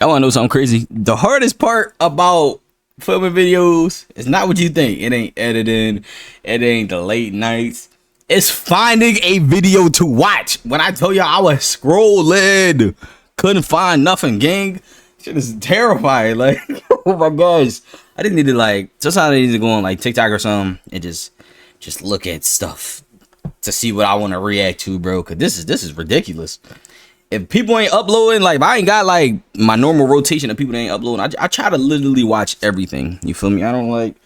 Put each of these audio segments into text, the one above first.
I want to know something crazy. The hardest part about filming videos is not what you think. It ain't editing. It ain't the late nights. It's finding a video to watch. When I tell y'all I was scrolling, couldn't find nothing, gang. Shit is terrifying. Like, oh my gosh. I didn't need to sometimes I need to go on like TikTok or something and just look at stuff to see what I want to react to, bro. Cause this is ridiculous. If people ain't uploading, like if I ain't got like my normal rotation of people that ain't uploading, I try to literally watch everything. You feel me? I don't like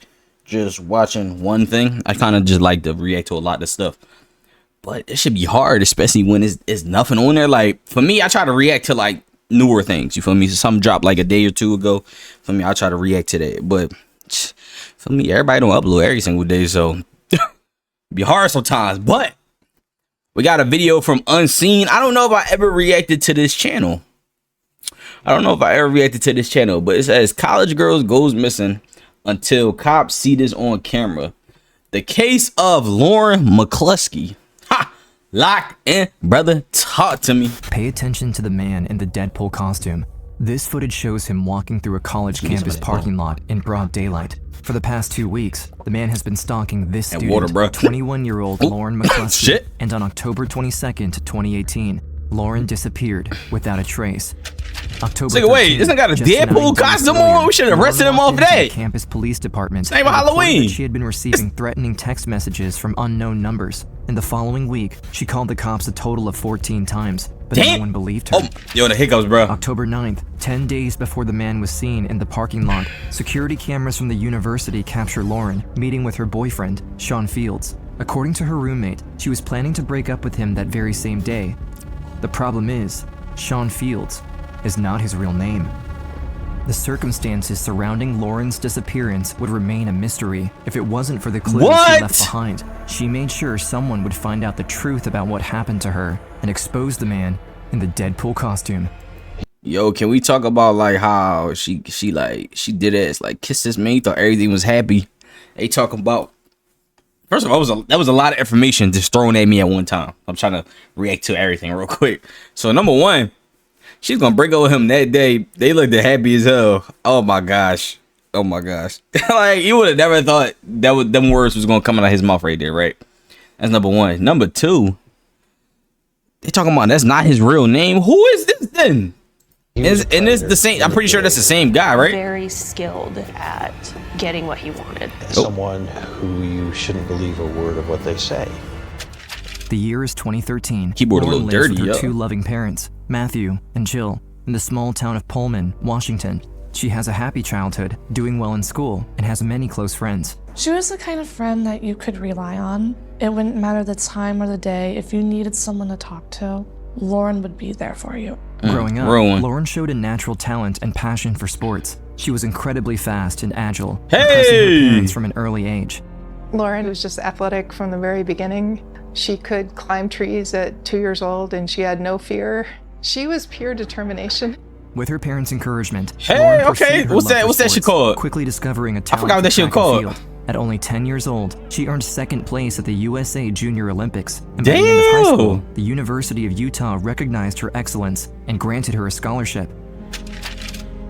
just watching one thing. I kind of just like to react to a lot of stuff. But it should be hard, especially when it's nothing on there. Like for me, I try to react to like newer things. You feel me? So something dropped like a day or two ago. For me, I try to react to that. But for me, everybody don't upload every single day, so it be hard sometimes. But we got a video from Unseen. I don't know if I ever reacted to this channel. But it says college girls goes missing until cops see this on camera. The case of Lauren McCluskey. Ha! Locked in, brother. Talk to me. Pay attention to the man in the Deadpool costume. This footage shows him walking through a college campus parking lot in broad daylight. For the past 2 weeks, the man has been stalking this student, 21-year-old Lauren McCluskey, and on October 22nd, 2018, Lauren disappeared without a trace. October wait, this nigga got a Deadpool costume on? We should have arrested him off today. Campus police department. It's not even Halloween. She had been receiving threatening text messages from unknown numbers. In the following week, she called the cops a total of 14 times, but no one believed her. Oh, yo, the hiccups, bro. October 9th, 10 days before the man was seen in the parking lot, security cameras from the university capture Lauren meeting with her boyfriend, Sean Fields. According to her roommate, she was planning to break up with him that very same day. The problem is, Sean Fields is not his real name. The circumstances surrounding Lauren's disappearance would remain a mystery if it wasn't for the clues she left behind. She made sure someone would find out the truth about what happened to her and expose the man in the Deadpool costume. Yo, can we talk about like how she did it? It's like kissed his mate, thought everything was happy. They talking about. First of all, that was a lot of information just thrown at me at one time. I'm trying to react to everything real quick. So number one, she's gonna break up with him that day. They looked happy as hell. Oh my gosh. Like you would have never thought them words was gonna come out of his mouth right there, right? That's number one. Number two, they talking about that's not his real name. Who is this then? And it's the same. I'm pretty sure that's the same guy, right? Very skilled at getting what he wanted. Someone who you shouldn't believe a word of what they say. The year is 2013. Keyboard Lauren a little dirty, lives with her 2 loving parents, Matthew and Jill, in the small town of Pullman, Washington. She has a happy childhood, doing well in school, and has many close friends. She was the kind of friend that you could rely on. It wouldn't matter the time or the day. If you needed someone to talk to, Lauren would be there for you. Growing up, Lauren showed a natural talent and passion for sports. She was incredibly fast and agile, impressing her parents from an early age. Lauren was just athletic from the very beginning. She could climb trees at 2 years old and she had no fear. She was pure determination. With her parents' encouragement, what's that shit called? Quickly discovering a talent. I forgot what that shit called. At only 10 years old, she earned 2nd place at the USA Junior Olympics. And by the end of high school, the University of Utah recognized her excellence and granted her a scholarship.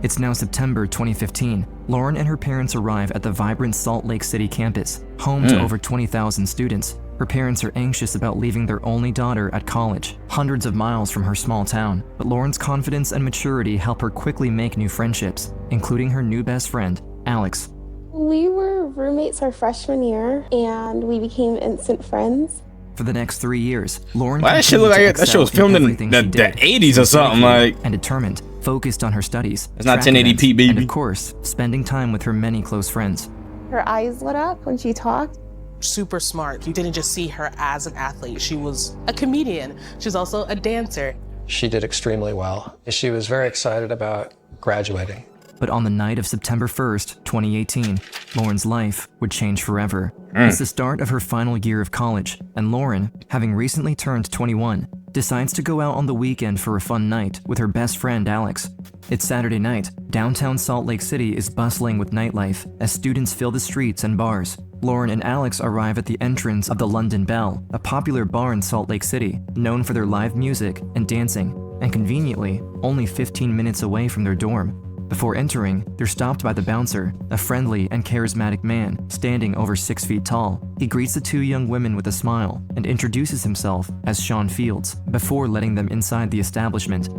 It's now September 2015. Lauren and her parents arrive at the vibrant Salt Lake City campus, home to over 20,000 students. Her parents are anxious about leaving their only daughter at college, hundreds of miles from her small town. But Lauren's confidence and maturity help her quickly make new friendships, including her new best friend, Alex. We were roommates our freshman year, and we became instant friends. For the next 3 years, Lauren Why that shit look like that shit was filmed in the 80s or something, like, and determined, focused on her studies. It's not 1080p, baby. And of course, spending time with her many close friends. Her eyes lit up when she talked. Super smart. You didn't just see her as an athlete. She was a comedian. She was also a dancer. She did extremely well. She was very excited about graduating. But on the night of September 1st, 2018, Lauren's life would change forever. It's the start of her final year of college, and Lauren, having recently turned 21, decides to go out on the weekend for a fun night with her best friend Alex. It's Saturday night. Downtown Salt Lake City is bustling with nightlife as students fill the streets and bars. Lauren and Alex arrive at the entrance of the London Bell, a popular bar in Salt Lake City, known for their live music and dancing. and conveniently, only 15 minutes away from their dorm. Before entering, they're stopped by the bouncer, a friendly and charismatic man standing over 6 feet tall. He greets the two young women with a smile and introduces himself as Sean Fields before letting them inside the establishment.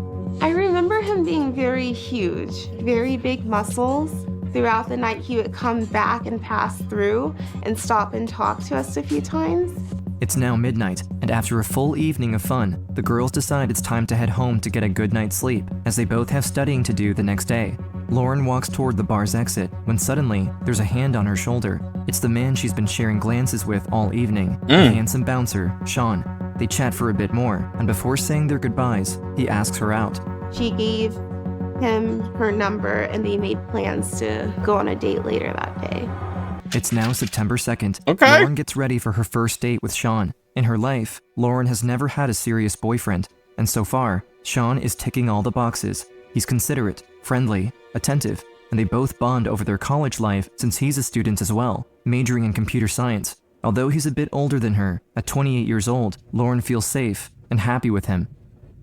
I remember him being very huge, very big muscles. Throughout the night, he would come back and pass through and stop and talk to us a few times. It's now midnight, and after a full evening of fun, the girls decide it's time to head home to get a good night's sleep, as they both have studying to do the next day. Lauren walks toward the bar's exit, when suddenly, there's a hand on her shoulder. It's the man she's been sharing glances with all evening, the handsome bouncer, Sean. They chat for a bit more, and before saying their goodbyes, he asks her out. She gave him her number and they made plans to go on a date later that day. It's now September 2nd. Okay. Lauren gets ready for her first date with Sean. In her life, Lauren has never had a serious boyfriend, and so far, Sean is ticking all the boxes. He's considerate, friendly, attentive, and they both bond over their college life since he's a student as well, majoring in computer science. Although he's a bit older than her, at 28 years old, Lauren feels safe and happy with him.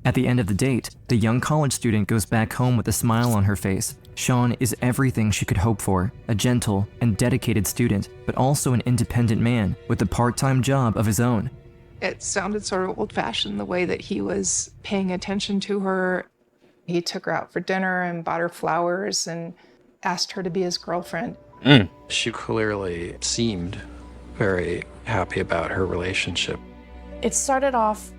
At the end of the date, the young college student goes back home with a smile on her face. Sean is everything she could hope for, a gentle and dedicated student, but also an independent man with a part-time job of his own. It sounded sort of old-fashioned the way that he was paying attention to her. He took her out for dinner and bought her flowers and asked her to be his girlfriend. She clearly seemed very happy about her relationship. It started off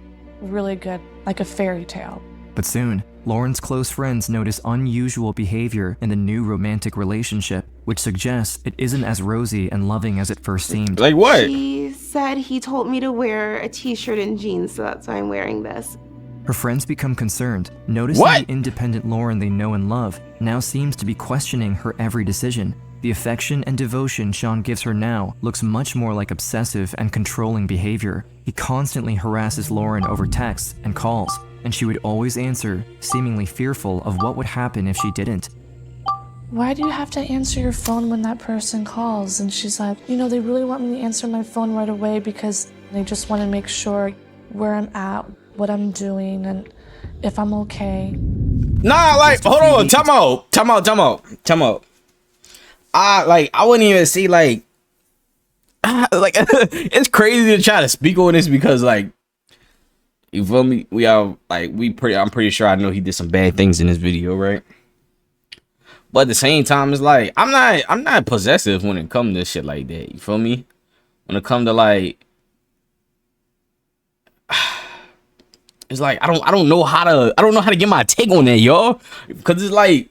really good, like a fairy tale. But soon, Lauren's close friends notice unusual behavior in the new romantic relationship, which suggests it isn't as rosy and loving as it first seemed. Like what? She said he told me to wear a t-shirt and jeans, so that's why I'm wearing this. Her friends become concerned, noticing What? the independent Lauren they know and love now seems to be questioning her every decision. The affection and devotion Sean gives her now looks much more like obsessive and controlling behavior. He constantly harasses Lauren over texts and calls, and she would always answer, seemingly fearful of what would happen if she didn't. Why do you have to answer your phone when that person calls? And she's like, you know, they really want me to answer my phone right away because they just want to make sure where I'm at, what I'm doing, and if I'm okay. Nah, like, hold on, time out. I wouldn't even see like it's crazy to try to speak on this because like, you feel me? I'm pretty sure I know he did some bad things in this video, right? But at the same time, it's like I'm not possessive when it comes to shit like that. You feel me? When it comes to like, it's like I don't know how to get my take on that, y'all, because it's like,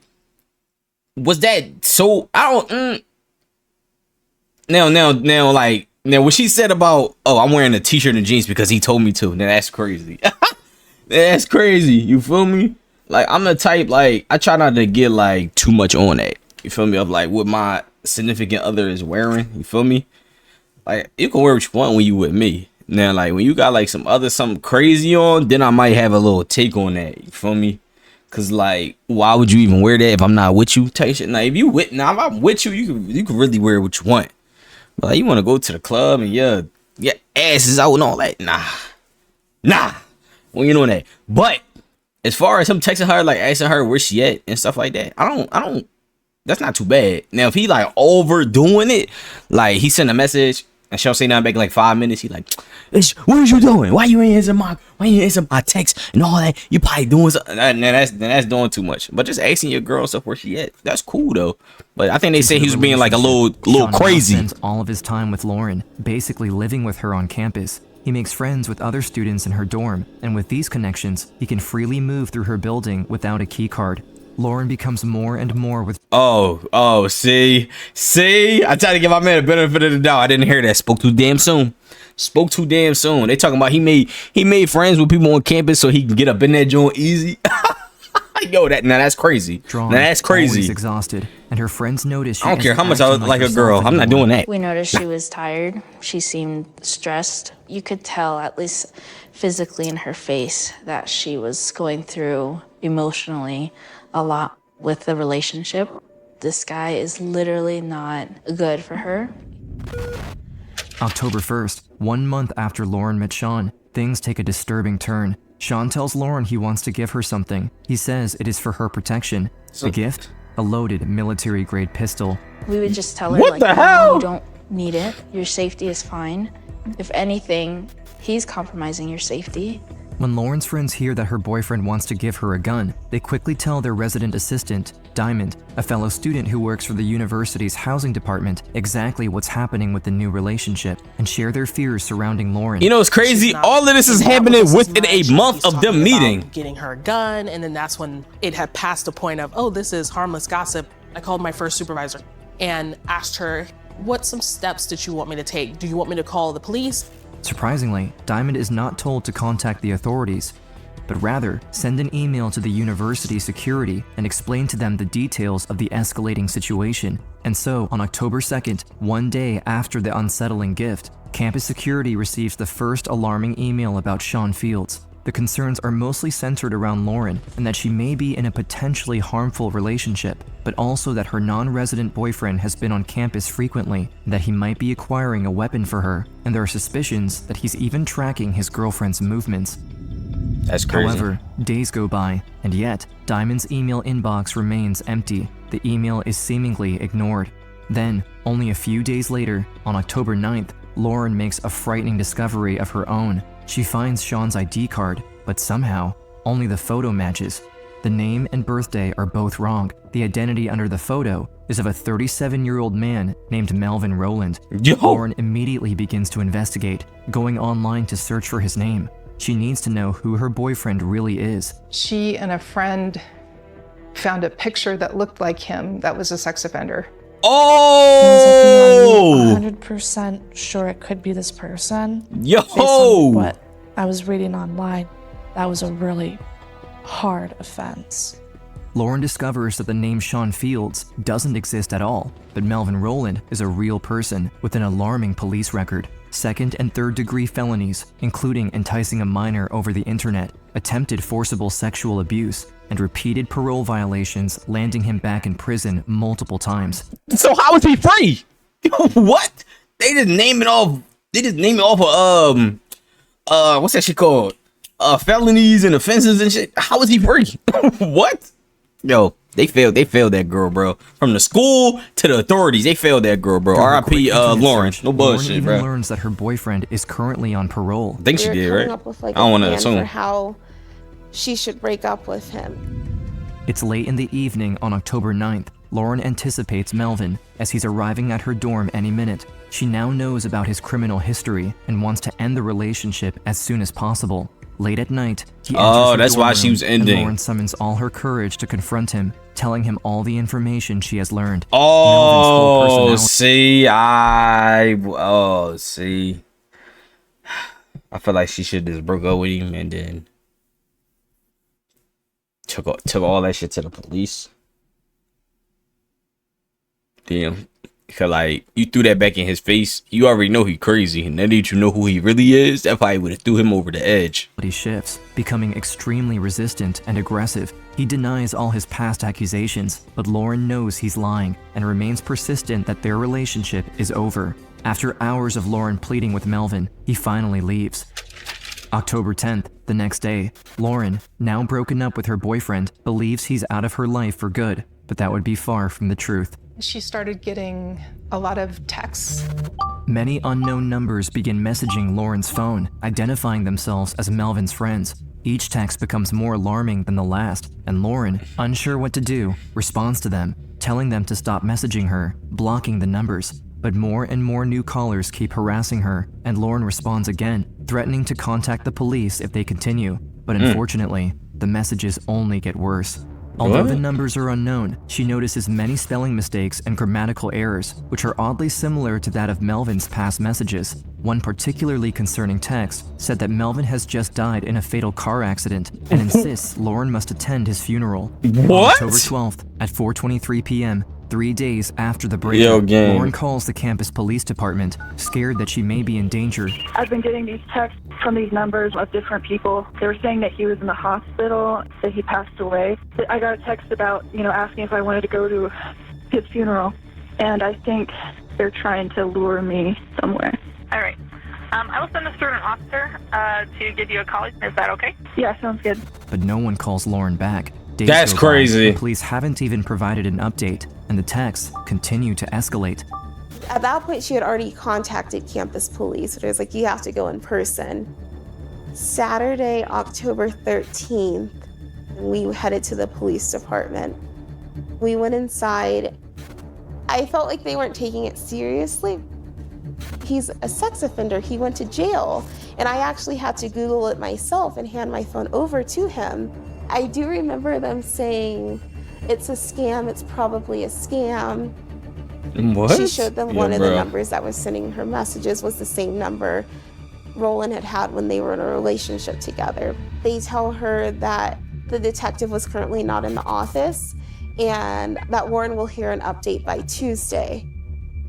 was that so? Now what she said about, oh, I'm wearing a t-shirt and jeans because he told me to. Now that's crazy. That's crazy. You feel me? Like, I'm the type, like, I try not to get like too much on that. You feel me? Of like what my significant other is wearing. You feel me? Like, you can wear what you want when you with me. Now, like, when you got like something crazy on, then I might have a little take on that. You feel me? Cause like, why would you even wear that if I'm not with you? Type shit. Now, if I'm with you, you can really wear what you want. But like, you want to go to the club and your ass is out and all that? Nah. Well, you know that. But as far as him texting her, like asking her where she at and stuff like that, I don't. That's not too bad. Now, if he like overdoing it, like he sent a message and she'll say nothing back in like 5 minutes, he like, what are you doing? Why you ain't answer my text and all that? You probably doing something. That's doing too much. But just asking your girl stuff where she at, that's cool though. But I think they say he was being like a little Sean crazy. Spends all of his time with Lauren, basically living with her on campus. He makes friends with other students in her dorm, and with these connections, he can freely move through her building without a key card. Lauren becomes more and more with. See, I tried to give my man a benefit of the doubt. I didn't hear that. Spoke too damn soon. They talking about he made friends with people on campus so he can get up in that joint easy. Yo, that's crazy. Always exhausted, and her friends notice. I don't care how much I look like a girl. I'm not doing that. We noticed she was tired. She seemed stressed. You could tell, at least physically in her face, that she was going through emotionally a lot with the relationship. This guy is literally not good for her. October 1st, 1 month after Lauren met Sean, things take a disturbing turn. Sean tells Lauren he wants to give her something. He says it is for her protection. The gift? A loaded military-grade pistol. We would just tell her, What like, the "No, hell? you don't need it. Your safety is fine. If anything, he's compromising your safety." When Lauren's friends hear that her boyfriend wants to give her a gun, they quickly tell their resident assistant, Diamond, a fellow student who works for the university's housing department, exactly what's happening with the new relationship and share their fears surrounding Lauren. You know, it's crazy. All of this is happening within a month of them meeting. Getting her a gun, and then that's when it had passed the point of, oh, this is harmless gossip. I called my first supervisor and asked her, what some steps did you want me to take? Do you want me to call the police? Surprisingly, Diamond is not told to contact the authorities, but rather send an email to the university security and explain to them the details of the escalating situation. And so, on October 2nd, one day after the unsettling gift, campus security receives the first alarming email about Sean Fields. The concerns are mostly centered around Lauren and that she may be in a potentially harmful relationship, but also that her non-resident boyfriend has been on campus frequently, and that he might be acquiring a weapon for her, and there are suspicions that he's even tracking his girlfriend's movements. That's crazy. However, days go by, and yet, Diamond's email inbox remains empty. The email is seemingly ignored. Then, only a few days later, on October 9th, Lauren makes a frightening discovery of her own. She finds Sean's ID card, but somehow, only the photo matches. The name and birthday are both wrong. The identity under the photo is of a 37-year-old man named Melvin Rowland. Yo. Lauren immediately begins to investigate, going online to search for his name. She needs to know who her boyfriend really is. She and a friend found a picture that looked like him that was a sex offender. Oh! I'm 100% sure it could be this person. Yo! Based on what I was reading online, that was a really hard offense. Lauren discovers that the name Sean Fields doesn't exist at all, but Melvin Rowland is a real person with an alarming police record. Second and third degree felonies, including enticing a minor over the internet, attempted forcible sexual abuse, and repeated parole violations, landing him back in prison multiple times. So how is he free? What? They just name it off. They just name it off of what's that shit called? Felonies and offenses and shit. How is he free? What? Yo, they failed that girl, bro. From the school to the authorities, they failed that girl, bro. R.I.P. Lauren. No bullshit, Lauren even bro. learns that her boyfriend is currently on parole. I think she did, right? Up with, like, I don't want to a plan assume. for how she should break up with him. It's late in the evening on October 9th. Lauren anticipates Melvin as he's arriving at her dorm any minute. She now knows about his criminal history and wants to end the relationship as soon as possible. Late at night, he enters her that's dorm why she room, was and ending. Lauren summons all her courage to confront him, telling him all the information she has learned. Oh, see. I feel like she should just broke up with him and then took all that shit to the police. Damn. Cause like you threw that back in his face, you already know he crazy, and now that you know who he really is, that probably would have threw him over the edge. He shifts, becoming extremely resistant and aggressive. He denies all his past accusations, but Lauren knows he's lying and remains persistent that their relationship is over. After hours of Lauren pleading with Melvin, he finally leaves. October 10th, the next day, Lauren, now broken up with her boyfriend, believes he's out of her life for good, but that would be far from the truth. She started getting a lot of texts. Many unknown numbers begin messaging Lauren's phone, identifying themselves as Melvin's friends. Each text becomes more alarming than the last, and Lauren, unsure what to do, responds to them, telling them to stop messaging her, blocking the numbers. But more and more new callers keep harassing her, and Lauren responds again, threatening to contact the police if they continue. But unfortunately, the messages only get worse. Although the numbers are unknown, she notices many spelling mistakes and grammatical errors, which are oddly similar to that of Melvin's past messages. One particularly concerning text said that Melvin has just died in a fatal car accident and insists Lauren must attend his funeral. What? On October 12th at 4:23 p.m., 3 days after the break-up, Lauren calls the campus police department, scared that she may be in danger. I've been getting these texts from these numbers of different people. They were saying that he was in the hospital, that he passed away. I got a text about, asking if I wanted to go to his funeral, and I think they're trying to lure me somewhere. All right. I will send a student officer to give you a call. Is that okay? Yeah, sounds good. But no one calls Lauren back. Days That's go by, crazy. the police haven't even provided an update, and the texts continue to escalate. At that point, she had already contacted campus police. It was like, you have to go in person. Saturday, October 13th, we headed to the police department. We went inside. I felt like they weren't taking it seriously. He's a sex offender. He went to jail. And I actually had to Google it myself and hand my phone over to him. I do remember them saying, it's a scam, it's probably a scam. What? She showed them one of the numbers that was sending her messages was the same number Roland had when they were in a relationship together. They tell her that the detective was currently not in the office and that Warren will hear an update by Tuesday.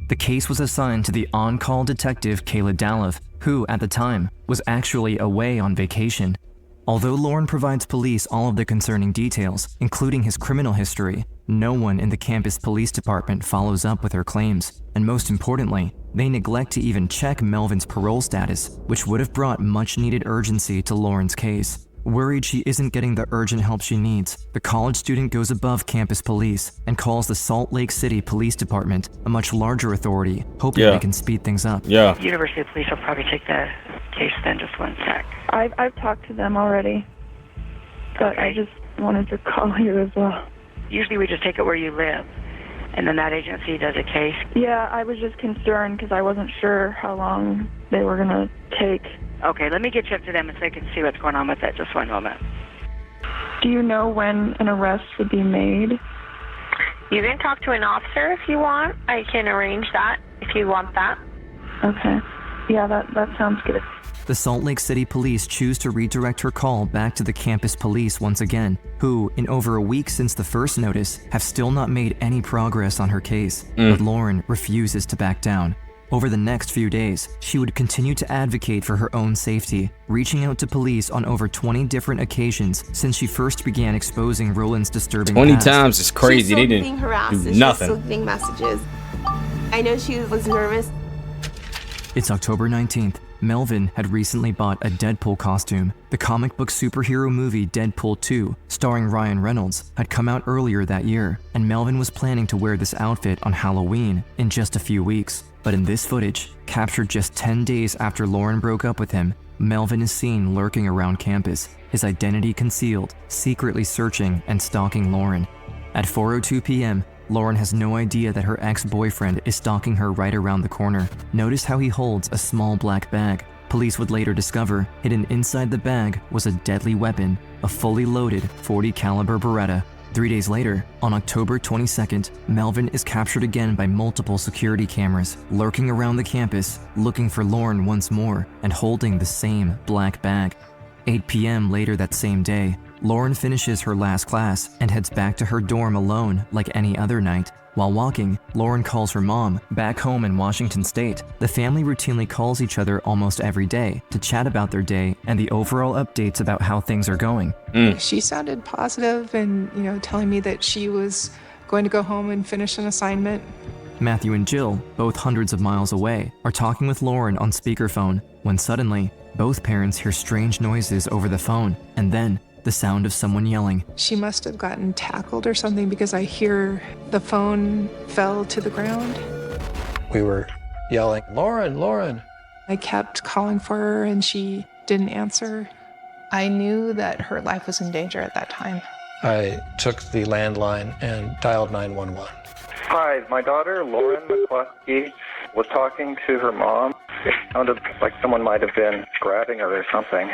The case was assigned to the on-call detective Kayla Dallov, who, at the time, was actually away on vacation. Although Lauren provides police all of the concerning details, including his criminal history, no one in the campus police department follows up with her claims, and most importantly, they neglect to even check Melvin's parole status, which would have brought much-needed urgency to Lauren's case. Worried she isn't getting the urgent help she needs, the college student goes above campus police and calls the Salt Lake City Police Department, a much larger authority, hoping they can speed things up. University of Police will probably take the case then, just one sec. I've talked to them already, but I just wanted to call you as well. Usually we just take it where you live, and then that agency does a case. Yeah, I was just concerned because I wasn't sure how long they were going to take. Okay, let me get you up to them so they can see what's going on with it. Just one moment. Do you know when an arrest would be made? You can talk to an officer if you want. I can arrange that if you want that. Okay. Yeah, that sounds good. The Salt Lake City police choose to redirect her call back to the campus police once again, who, in over a week since the first notice, have still not made any progress on her case. But Lauren refuses to back down. Over the next few days, she would continue to advocate for her own safety, reaching out to police on over 20 different occasions since she first began exposing Roland's disturbing 20 past. times is crazy. They didn't being harassed, do she's nothing. still getting messages. I know she was nervous. It's October 19th. Melvin had recently bought a Deadpool costume. The comic book superhero movie Deadpool 2, starring Ryan Reynolds, had come out earlier that year, and Melvin was planning to wear this outfit on Halloween in just a few weeks. But in this footage, captured just 10 days after Lauren broke up with him, Melvin is seen lurking around campus, his identity concealed, secretly searching and stalking Lauren. At 4:02 p.m., Lauren has no idea that her ex-boyfriend is stalking her right around the corner. Notice how he holds a small black bag. Police would later discover hidden inside the bag was a deadly weapon, a fully loaded .40 caliber Beretta. 3 days later, on October 22nd, Melvin is captured again by multiple security cameras, lurking around the campus, looking for Lauren once more, and holding the same black bag. 8 p.m. later that same day, Lauren finishes her last class and heads back to her dorm alone like any other night. While walking, Lauren calls her mom back home in Washington State. The family routinely calls each other almost every day to chat about their day and the overall updates about how things are going. She sounded positive and, telling me that she was going to go home and finish an assignment. Matthew and Jill, both hundreds of miles away, are talking with Lauren on speakerphone when suddenly, both parents hear strange noises over the phone, and then the sound of someone yelling. She must have gotten tackled or something because I hear the phone fell to the ground. We were yelling, "Lauren, Lauren." I kept calling for her and she didn't answer. I knew that her life was in danger at that time. I took the landline and dialed 911. Hi, my daughter, Lauren McCluskey, was talking to her mom. It sounded like someone might have been grabbing her or something.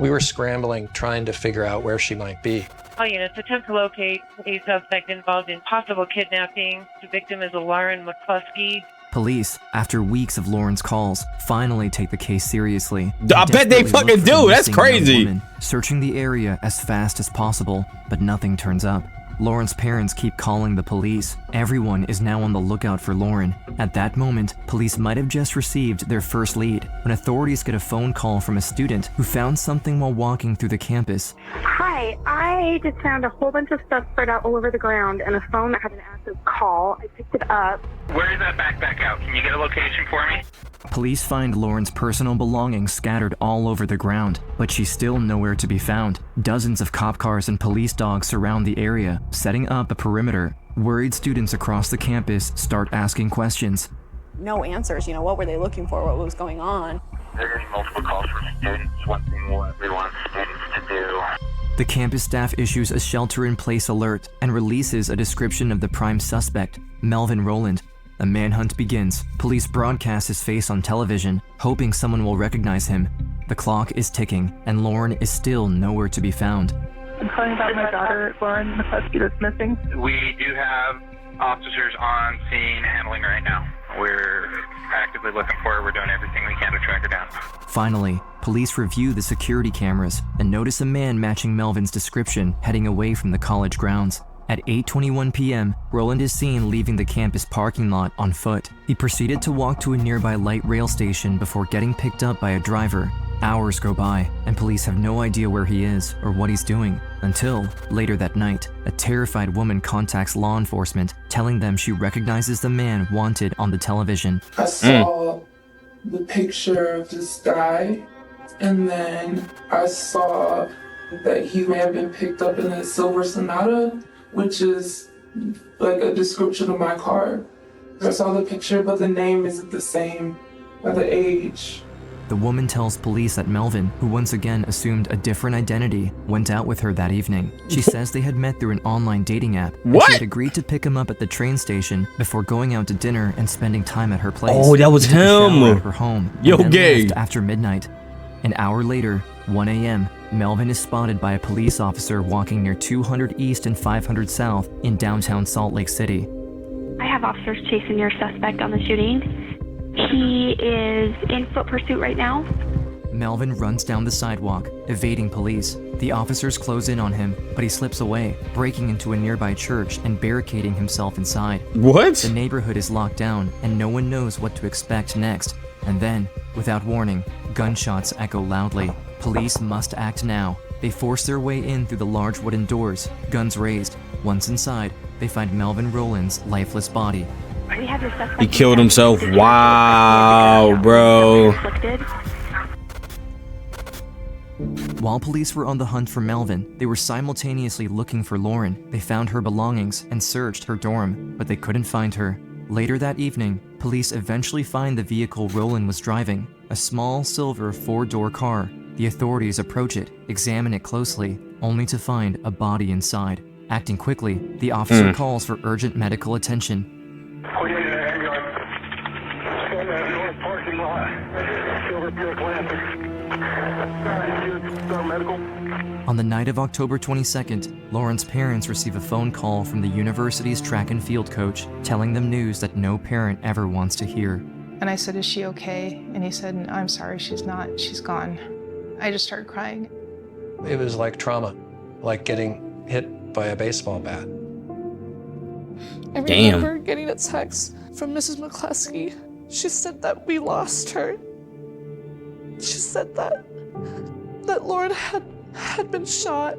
We were scrambling, trying to figure out where she might be. All units attempt to locate a suspect involved in possible kidnapping. The victim is Lauren McCluskey. Police, after weeks of Lauren's calls, finally take the case seriously. I bet they fucking do. That's crazy. Woman, searching the area as fast as possible, but nothing turns up. Lauren's parents keep calling the police. Everyone is now on the lookout for Lauren. At that moment, police might have just received their first lead when authorities get a phone call from a student who found something while walking through the campus. Hi, I just found a whole bunch of stuff spread out all over the ground and a phone that had an active call. I picked it up. Where is that backpack out? Can you get a location for me? Police find Lauren's personal belongings scattered all over the ground, but she's still nowhere to be found. Dozens of cop cars and police dogs surround the area, setting up a perimeter. Worried students across the campus start asking questions. No answers. What were they looking for? What was going on? They're getting multiple calls from students wanting what we want students to do. The campus staff issues a shelter-in-place alert and releases a description of the prime suspect, Melvin Rowland. A manhunt begins. Police broadcast his face on television, hoping someone will recognize him. The clock is ticking, and Lauren is still nowhere to be found. I'm calling about my daughter, Lauren McCluskey, that's missing. We do have officers on scene handling right now. We're actively looking for her. We're doing everything we can to track her down. Finally, police review the security cameras and notice a man matching Melvin's description heading away from the college grounds. At 8:21 p.m., Rowland is seen leaving the campus parking lot on foot. He proceeded to walk to a nearby light rail station before getting picked up by a driver. Hours go by, and police have no idea where he is or what he's doing, until, later that night, a terrified woman contacts law enforcement, telling them she recognizes the man wanted on the television. I saw the picture of this guy, and then I saw that he may have been picked up in a silver Sonata, which is like a description of my car. I saw the picture, but the name isn't the same, or the age. The woman tells police that Melvin, who once again assumed a different identity, went out with her that evening. She says they had met through an online dating app. What? She had agreed to pick him up at the train station before going out to dinner and spending time at her place. Oh, that was He took a shower him. at her home. Yo, and then gay. left after midnight. An hour later, 1 a.m., Melvin is spotted by a police officer walking near 200 East and 500 South in downtown Salt Lake City. I have officers chasing your suspect on the shooting. He is in foot pursuit right now. Melvin runs down the sidewalk, evading police. The officers close in on him, but he slips away, breaking into a nearby church and barricading himself inside. What? The neighborhood is locked down, and no one knows what to expect next. And then, without warning, gunshots echo loudly. Police must act now. They force their way in through the large wooden doors, guns raised. Once inside, they find Melvin Rowland's lifeless body. We have your suspect. He killed himself. Wow, bro. While police were on the hunt for Melvin, they were simultaneously looking for Lauren. They found her belongings and searched her dorm, but they couldn't find her. Later that evening, police eventually find the vehicle Rowland was driving, a small silver 4-door car. The authorities approach it, examine it closely, only to find a body inside. Acting quickly, the officer calls for urgent medical attention. We need an ambulance. In the north parking lot. Silver Buick Lancer. Medical. On the night of October 22nd, Lauren's parents receive a phone call from the university's track and field coach, telling them news that no parent ever wants to hear. And I said, "Is she okay?" And he said, "I'm sorry, she's not. She's gone." I just started crying. It was like trauma, like getting hit by a baseball bat. I remember getting a text from Mrs. McCluskey. She said that we lost her. She said that Lauren had been shot.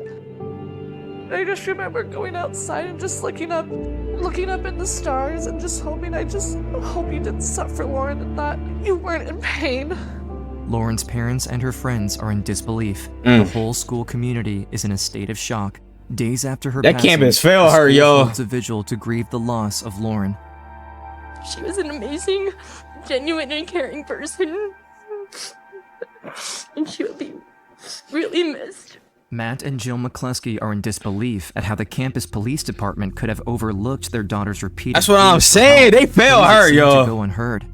I just remember going outside and just looking up in the stars and just hoping, I hope you didn't suffer, Lauren, and that you weren't in pain. Lauren's parents and her friends are in disbelief. The whole school community is in a state of shock. Days after her That passing, campus failed the her, school yo. holds a vigil to grieve the loss of Lauren. She was an amazing, genuine, and caring person. And she will be really missed. Matt and Jill McCluskey are in disbelief at how the campus police department could have overlooked their daughter's repeated. That's what I'm pleas for saying. help. They failed Pleas her, seem yo. to go unheard.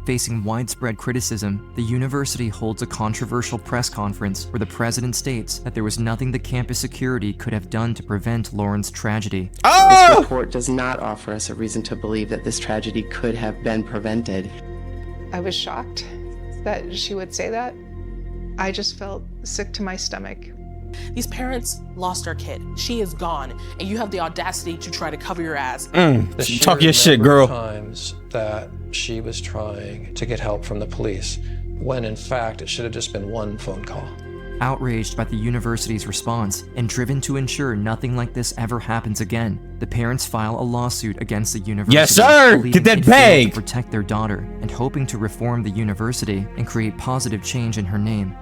Facing widespread criticism, the university holds a controversial press conference where the president states that there was nothing the campus security could have done to prevent Lauren's tragedy. This report does not offer us a reason to believe that this tragedy could have been prevented. I was shocked that she would say that. I just felt sick to my stomach. These parents lost their kid. She is gone, and you have the audacity to try to cover your ass. Talk your shit, girl. Times that she was trying to get help from the police, when in fact it should have just been one phone call. Outraged by the university's response and driven to ensure nothing like this ever happens again, the parents file a lawsuit against the university. Yes, sir. believing Get that it failed bag. to protect their daughter and hoping to reform the university and create positive change in her name.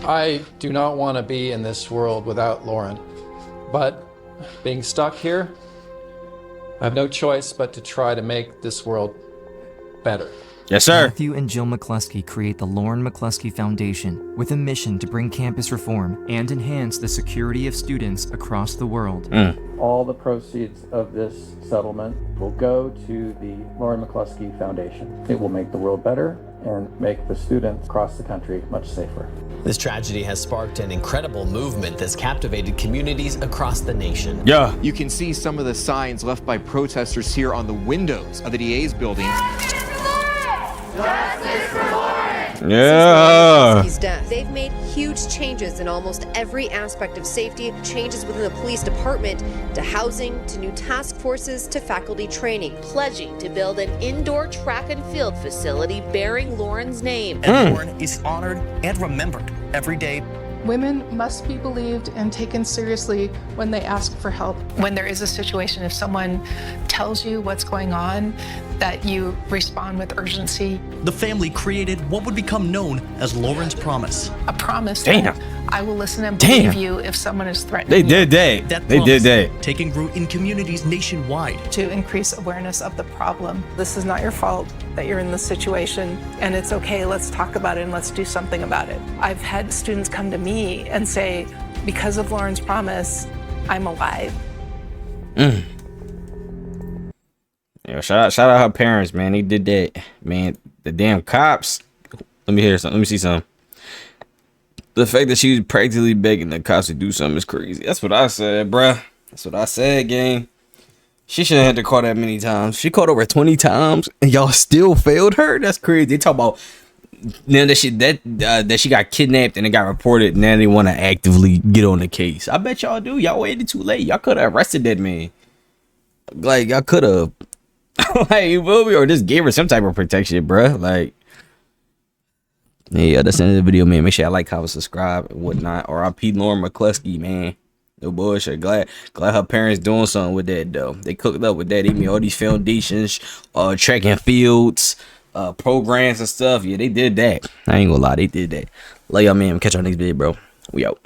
I do not want to be in this world without Lauren, but being stuck here, I have no choice but to try to make this world better. Yes, sir. Matthew and Jill McCluskey create the Lauren McCluskey Foundation with a mission to bring campus reform and enhance the security of students across the world. All the proceeds of this settlement will go to the Lauren McCluskey Foundation. It will make the world better and make the students across the country much safer. This tragedy has sparked an incredible movement that's captivated communities across the nation. Yeah. You can see some of the signs left by protesters here on the windows of the DA's building. Justice for Lauren! Yeah. Since death, they've made huge changes in almost every aspect of safety, changes within the police department, to housing, to new task forces, to faculty training, pledging to build an indoor track and field facility bearing Lauren's name. And Lauren is honored and remembered every day. Women must be believed and taken seriously when they ask for help. When there is a situation, if someone tells you what's going on, that you respond with urgency. The family created what would become known as Lauren's Promise. A promise Damn. that I will listen and Damn. believe you if someone is threatening They you. did that. They promise, did that. taking root in communities nationwide. To increase awareness of the problem. This is not your fault that you're in this situation, and it's okay, let's talk about it and let's do something about it. I've had students come to me and say, because of Lauren's Promise, I'm alive. Yeah, shout out her parents, man. They did that, man. The damn cops. Let me hear something. Let me see something. The fact that she was practically begging the cops to do something is crazy. That's what I said, bruh. That's what I said, gang. She shouldn't have had to call that many times. She called over 20 times, and y'all still failed her. That's crazy. They talk about now that she got kidnapped and it got reported. Now they want to actively get on the case. I bet y'all do. Y'all waited too late. Y'all could have arrested that man. Like y'all could have. Like, you feel me? Or just gave her some type of protection, bruh. Like, yeah, that's the end of the video, man. Make sure y'all like, comment, subscribe, and whatnot. R.I.P. Lauren McCluskey, man. No bullshit. Glad her parents doing something with that, though. They cooked up with that. They made all these foundations, track and fields, programs and stuff. Yeah, they did that. I ain't gonna lie, they did that. Love y'all, man. Catch y'all next video, bro. We out.